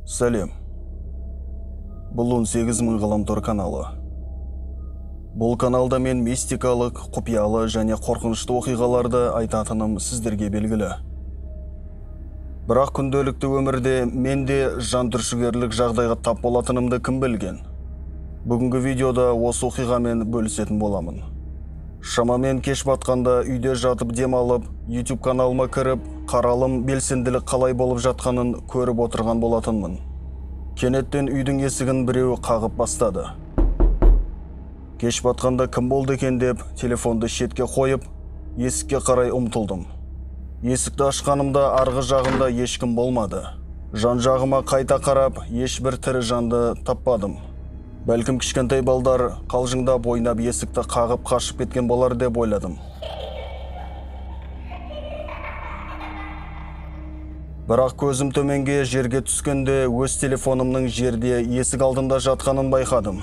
Сәлем. Бұл 18 мың ғаламтор каналы. Бұл каналда мен мистикалық, құпиялы және қорқынышты оқиғаларды айтатыным сіздерге белгілі. Бірақ күнделікті өмірде менде жан түршігерлік жағдайға тап болатынымды кім білген? Бүгінгі видеода осы оқиғамен бөлісетін боламын. Шамамен кеш батқанда үйде жатып демалып, YouTube каналыма кіріп, қаралым белсенділік қалай болып жатқанын көріп отырған болатынмын. Кенеттен үйдің есігін біреу қағып бастады. Кеш батқанда кім болды екен деп, телефонды шетке қойып, есікке қарай ұмтылдым. Есікті ашқанымда арғы жағында ешкім болмады. Жан жағыма қайта қарап, ешбір тірі жанды таппадым. Бәлкім кішкентай балдар қалжыңдап ойнап есікті қағып қашып кеткен болар деп ойладым. Бірақ көзім төменге жерге түскенде өз телефонымның жерде есік алдында жатқанын байқадым.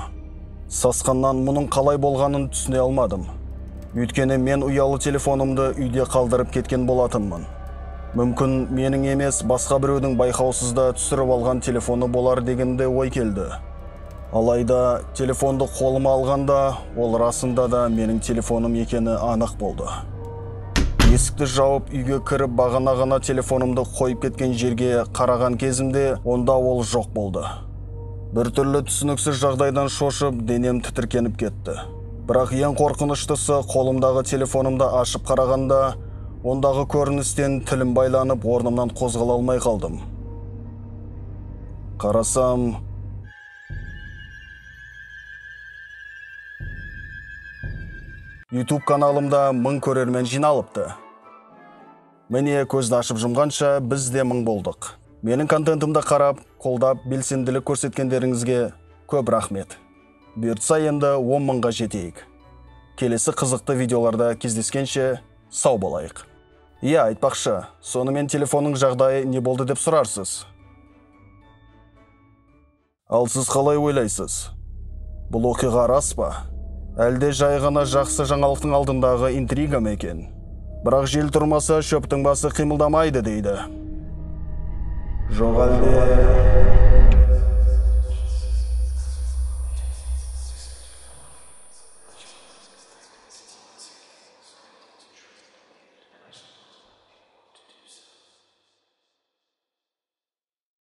Сасқаннан мұның қалай болғанын түсіне алмадым. Өйткені мен ұялы телефонымды үйде қалдырып кеткен болатынмын. Мүмкін менің емес, басқа біреудің байқаусызда түсіріп алған телефоны болар дегенде ой келді. Алайда телефонды қолыма алғанда, ол расында да менің телефоным екені анық болды. Есікті жауып үйге кіріп бағана телефонымды қойып кеткен жерге қараған кезімде, онда ол жоқ болды. Бір түрлі түсініксіз жағдайдан шошып, денем тітіркеніп кетті. Бірақ ең қорқыныштысы, қолымдағы телефонымды ашып қарағанда, ондағы көріністен тілім байланып, орнымнан қозғала алмай қалдым. Қарасам, YouTube каналымда 1000 көрермен жиналыпты. Міне көзді ашып жұмғанша бізде 1000 болдық. Менің контентімді қарап, қолдап, белсенділік көрсеткендеріңізге көп рахмет. Бұйыртса енді 10 мыңға жетейік. Келесі қызықты видеоларда кездескенше сау болайық. Айтпақшы, сонымен телефонның жағдайы не болды деп сұрарсыз. Ал сіз қалай ойлайсыз? Бұл оқиға рас па? Әлде жай ғана жақсы жаңалықтың алдындағы интрига ма екен? Бірақ жел тұрмаса шөптің басы қимылдамайды дейді. Жоқ әлде...